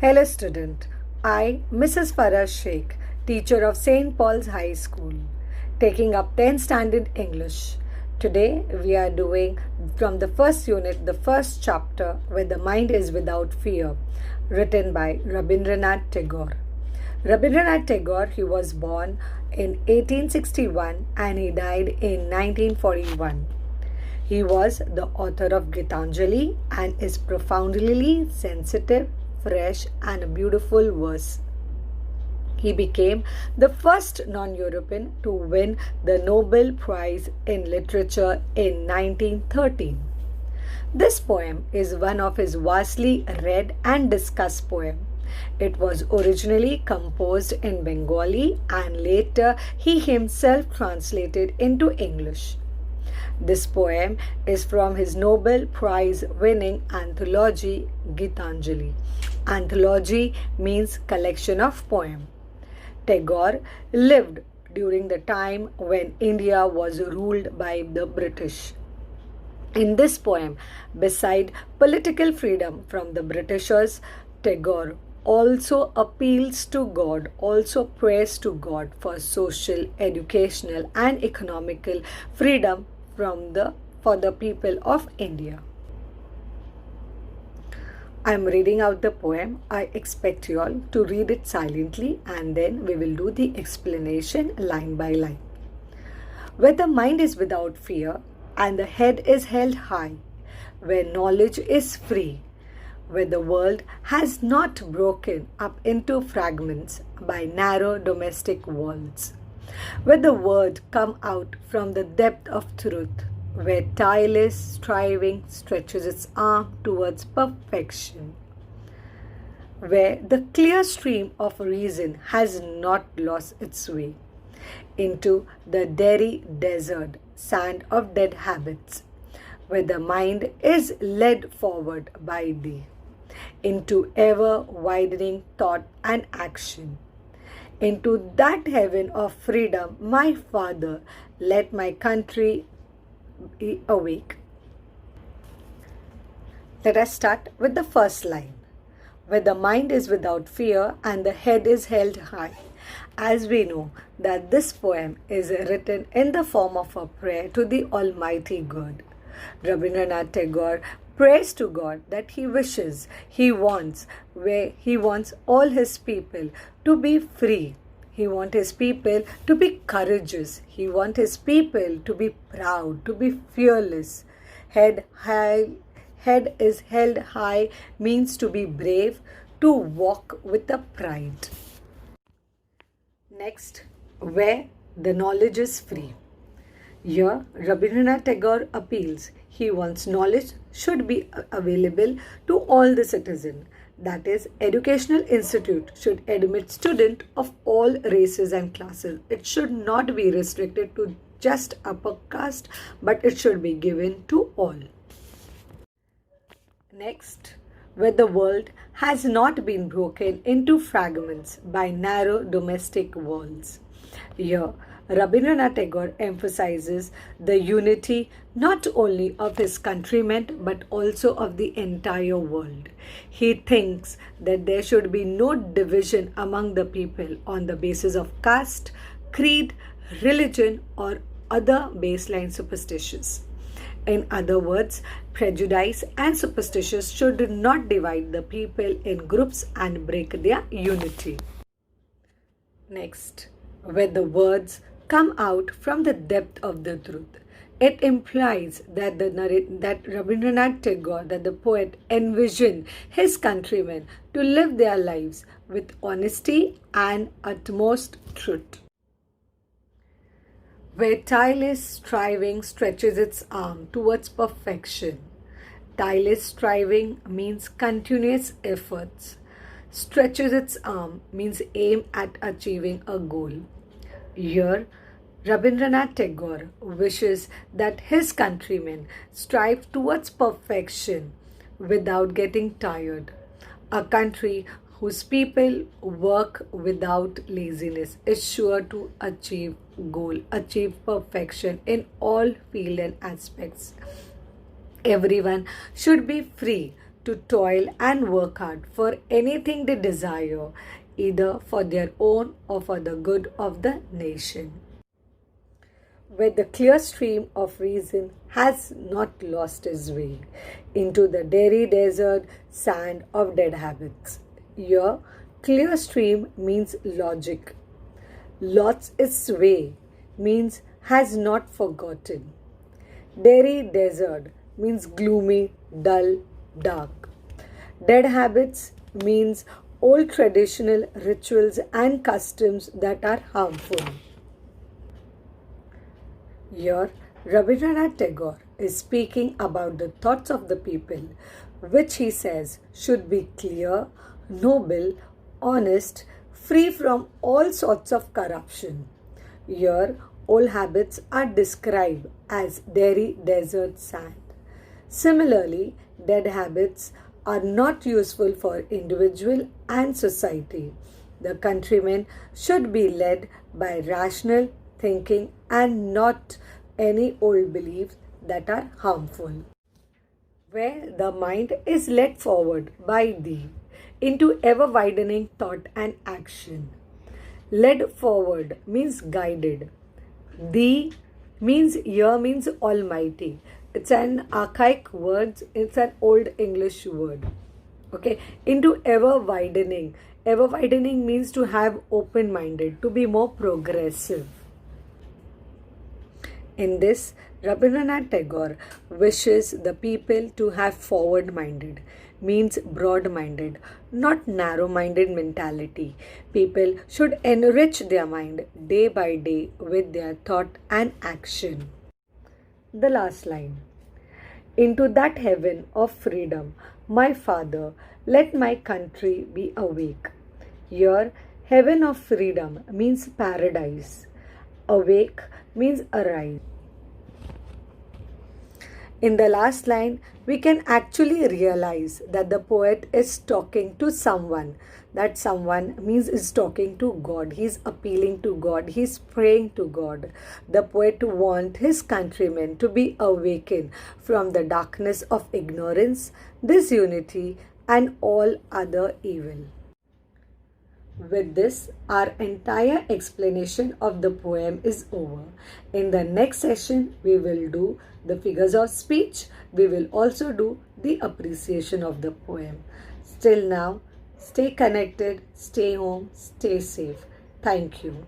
Hello student, I, Mrs. Farah Sheikh, teacher of St. Paul's High School, taking up 10th standard English. Today we are doing from the first unit, the first chapter, where the mind is without fear, written by Rabindranath Tagore. Rabindranath Tagore, he was born in 1861 and he died in 1941. He was the author of Gitanjali and is profoundly sensitive, fresh and beautiful verse. He became the first non-European to win the Nobel Prize in Literature in 1913. This poem is one of his vastly read and discussed poems. It was originally composed in Bengali and later he himself translated into English. This poem is from his Nobel Prize winning anthology Gitanjali. Anthology means collection of poems. Tagore lived during the time when India was ruled by the British. In this poem, beside political freedom from the Britishers, Tagore also appeals to God, also prays to God for social, educational and economical freedom for the people of India. I am reading out the poem. I expect you all to read it silently and then we will do the explanation line by line. Where the mind is without fear and the head is held high, where knowledge is free, where the world has not broken up into fragments by narrow domestic walls, where the word come out from the depth of truth, where tireless striving stretches its arm towards perfection, where the clear stream of reason has not lost its way into the dreary desert sand of dead habits, where the mind is led forward by thee into ever-widening thought and action. Into that heaven of freedom, my Father, let my country be awake. Let us start with the first line. Where the mind is without fear and the head is held high. As we know that this poem is written in the form of a prayer to the Almighty God. Rabindranath Tagore prays to God that he wishes, he wants all his people to be free. He wants his people to be courageous. He wants his people to be proud, to be fearless. Head is held high means to be brave, to walk with a pride. Next, where the knowledge is free. Here, Rabindranath Tagore appeals. He wants knowledge should be available to all the citizens. That is, educational institute should admit students of all races and classes. It should not be restricted to just upper caste, but it should be given to all. Next, where the world has not been broken into fragments by narrow domestic walls. Here, Rabindranath Tagore emphasizes the unity not only of his countrymen but also of the entire world. He thinks that there should be no division among the people on the basis of caste, creed, religion or other baseline superstitions. In other words, prejudice and superstitions should not divide the people in groups and break their unity. Next, where the words come out from the depth of the truth. It implies that Rabindranath Tagore, that the poet, envisioned his countrymen to live their lives with honesty and utmost truth. Where tireless striving stretches its arm towards perfection. Tireless striving means continuous efforts. Stretches its arm means aim at achieving a goal. Here, Rabindranath Tagore wishes that his countrymen strive towards perfection without getting tired. A country whose people work without laziness is sure to achieve perfection in all fields and aspects. Everyone should be free to toil and work hard for anything they desire, either for their own or for the good of the nation. Where the clear stream of reason has not lost its way into the dreary desert sand of dead habits. Here, clear stream means logic. Lost its way means has not forgotten. Dreary desert means gloomy, dull, dark. Dead habits means old traditional rituals and customs that are harmful. Here, Rabindranath Tagore is speaking about the thoughts of the people, which he says should be clear, noble, honest, free from all sorts of corruption. Here, old habits are described as dreary desert sand. Similarly, dead habits are not useful for individual and society. The countrymen should be led by rational thinking and not any old beliefs that are harmful. Where the mind is led forward by thee into ever widening thought and action. Led forward means guided. Thee means here means almighty. It's an archaic word, it's an old English word. Okay, into ever widening. Ever widening means to have open minded, to be more progressive. In this, Rabindranath Tagore wishes the people to have forward minded, means broad minded, not narrow minded mentality. People should enrich their mind day by day with their thought and action. The last line. Into that heaven of freedom, my Father, let my country be awake. Here, heaven of freedom means paradise. Awake means arise. In the last line, we can actually realize that the poet is talking to someone. That someone means is talking to God. He is appealing to God. He is praying to God. The poet wants his countrymen to be awakened from the darkness of ignorance, disunity, and all other evil. With this, our entire explanation of the poem is over. In the next session, we will do the figures of speech. We will also do the appreciation of the poem. Till now, stay connected, stay home, stay safe. Thank you.